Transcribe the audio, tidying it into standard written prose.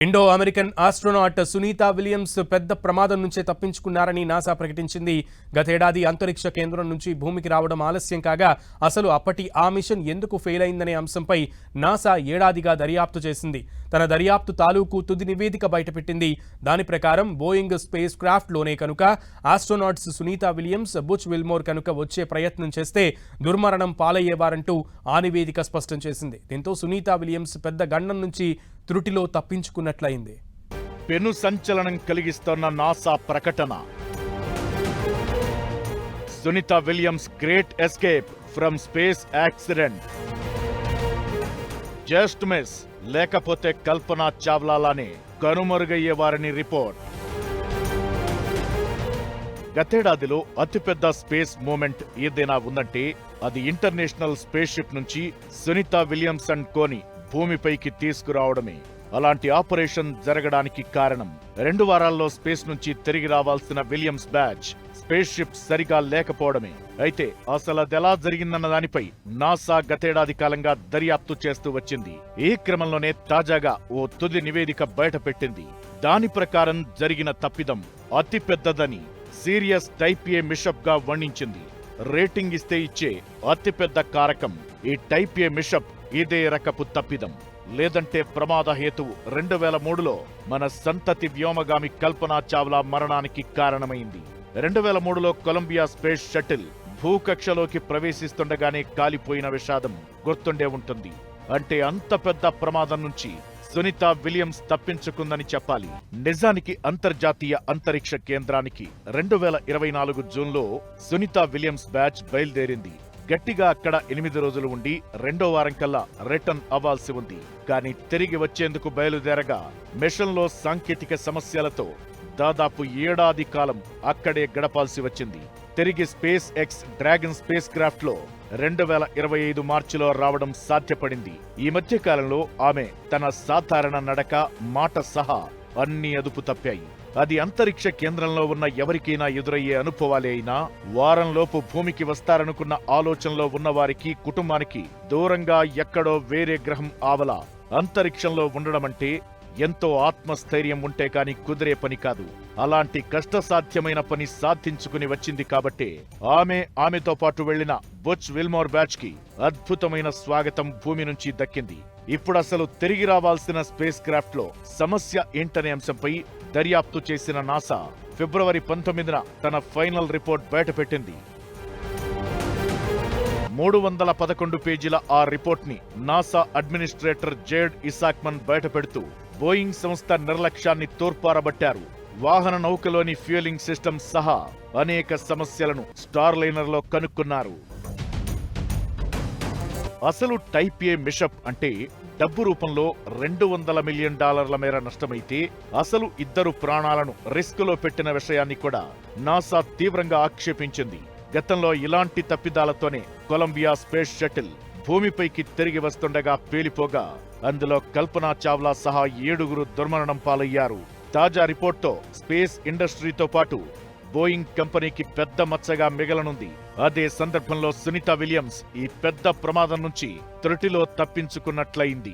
Indo American astronaut Sunita Williams పెద్ద ప్రమాదం నుంచే తప్పించుకున్నారని నాసా ప్రకటించింది. గతేడాది అంతరిక్ష కేంద్రం నుంచి భూమికి రావడం ఆలస్యం కాగా అసలు అప్పటి ఆ మిషన్ ఎందుకు ఫెయిల్ అయిందనే అంశంపై నాసా ఏడాదిగా దర్యాప్తు చేసింది. తన దర్యాప్తు తాలూకు తుది నివేదిక బయటపెట్టింది. దాని ప్రకారం బోయింగ్ స్పేస్ క్రాఫ్ట్ లోనే కనుక astronauts Sunita Williams, Butch Wilmore కనుక వచ్చే ప్రయత్నం చేస్తే దుర్మరణం పాలయ్యేవారంటూ ఆ నివేదిక స్పష్టం చేసింది. దీంతో సునీత విలియమ్స్ పెద్ద గండం నుంచి త్రుటిలో తప్పించుకున్నట్లయింది. పెను సంచలనం కలిగిస్తోన్న నాసా ప్రకటన. Sunita Williams great escape from space accident. Just miss, లేకపోతే కల్పనా చావ్లాలానే కనుమరుగయ్యేవారని రిపోర్ట్. గతేడాదిలో అతిపెద్ద స్పేస్ మూమెంట్ ఏదైనా ఉందంటే అది ఇంటర్నేషనల్ స్పేస్ షిప్ నుంచి సునీత విలియమ్స్ అండ్ కోని భూమిపైకి తీసుకురావడమే. అలాంటి ఆపరేషన్ జరగడానికి కారణం 2 వారాల్లో స్పేస్ నుంచి తిరిగి రావాల్సిన విలియమ్స్ బ్యాచ్ స్పేస్ షిప్ సరిగా లేకపోవడమే. అయితే అసలు అదెలా జరిగిందన్న దానిపై నాసా గతేడాది కాలంగా దర్యాప్తు చేస్తూ వచ్చింది. ఈ క్రమంలోనే తాజాగా ఓ తుది నివేదిక బయటపెట్టింది. దాని ప్రకారం జరిగిన తప్పిదం అతి పెద్దదని సీరియస్ టైప్ ఏ మిషప్ గా వర్ణించింది. రేటింగ్ ఇస్తే ఇచ్చే అతిపెద్ద కారకం ఈ టైప్ ఏ మిషప్ ఇదే రకపు తప్పిదం. లేదంటే ప్రమాద హేతువు 2003లో మన సంతతి వ్యోమగామి కల్పనా చావ్లా మరణానికి కారణమైంది. 2003లో కొలంబియా స్పేస్ షటిల్ భూకక్షలోకి ప్రవేశిస్తుండగానే కాలిపోయిన విషాదం గుర్తుండే ఉంటుంది. అంటే అంత పెద్ద ప్రమాదం నుంచి సునీత విలియమ్స్ తప్పించుకుందని చెప్పాలి. నిజానికి అంతర్జాతీయ అంతరిక్ష కేంద్రానికి 2024 జూన్లో సునీత విలియమ్స్ బ్యాచ్ బయలుదేరింది. గట్టిగా అక్కడ 8 రోజులు ఉండి 2వ వారం కల్లా రిటర్న్ అవ్వాల్సి ఉంది. కానీ తిరిగి వచ్చేందుకు బయలుదేరగా మిషన్లో సాంకేతిక సమస్యలతో దాదాపు ఏడాది కాలం అక్కడే గడపాల్సి వచ్చింది. తిరిగి space X dragon space craft లో 2025 మార్చిలో రావడం సాధ్యపడింది. ఈ మధ్య కాలంలో ఆమె తన సాధారణ నడక, మాట సహా అన్ని అదుపు తప్పాయి. అది అంతరిక్ష కేంద్రంలో ఉన్న ఎవరికైనా ఎదురయ్యే అనుభవాలే అయినా వారంలోపు భూమికి వస్తారనుకున్న ఆలోచనలో ఉన్నవారికి, కుటుంబానికి దూరంగా ఎక్కడో వేరే గ్రహం ఆవల అంతరిక్షంలో ఉండడమంటే ఎంతో ఆత్మస్థైర్యం ఉంటే కాని కుదిరే పని కాదు. అలాంటి కష్టసాధ్యమైన పని సాధించుకుని వచ్చింది కాబట్టే ఆమెతో పాటు వెళ్లిన బుచ్ విల్మోర్ బ్యాచ్ కి అద్భుతమైన స్వాగతం భూమి నుంచి దక్కింది. ఇప్పుడు అసలు తిరిగి రావాల్సిన స్పేస్ క్రాఫ్ట్ లో సమస్య ఏంటనే అంశంపై దర్యాప్తు చేసిన నాసా ఫిబ్రవరి 19న తన ఫైనల్ రిపోర్ట్ బయటపెట్టింది. 311 పేజీల ఆ రిపోర్ట్ ని నాసా అడ్మినిస్ట్రేటర్ జేడ్ ఇసాక్మన్ బయటపెడుతూ బోయింగ్ సంస్థ నిర్లక్ష్యాన్ని తోర్పారబట్టారు. వాహన నౌకలోని ఫ్యూయలింగ్ సిస్టమ్ సహా అనేక సమస్యలను స్టార్ లైనర్లో కనుక్కున్నారు. అసలు టైప్ ఏ మిషప్ అంటే డబ్బు రూపంలో $200 మిలియన్ మేర నష్టమైతే అసలు 2 ప్రాణాలను రిస్కులో పెట్టిన విషయాన్ని కూడా నాసా తీవ్రంగా ఆక్షేపించింది. గతంలో ఇలాంటి తప్పిదాలతోనే కొలంబియా స్పేస్ షటిల్ భూమిపైకి తిరిగి వస్తుండగా పేలిపోగా అందులో కల్పనా చావ్లా సహా 7 దుర్మరణం పాలయ్యారు. తాజా రిపోర్ట్తో స్పేస్ ఇండస్ట్రీతో పాటు బోయింగ్ కంపెనీకి పెద్ద మచ్చగా మిగలనుంది. అదే సందర్భంలో సునీత విలియమ్స్ ఈ పెద్ద ప్రమాదం నుంచి త్రుటిలో తప్పించుకున్నట్లయింది.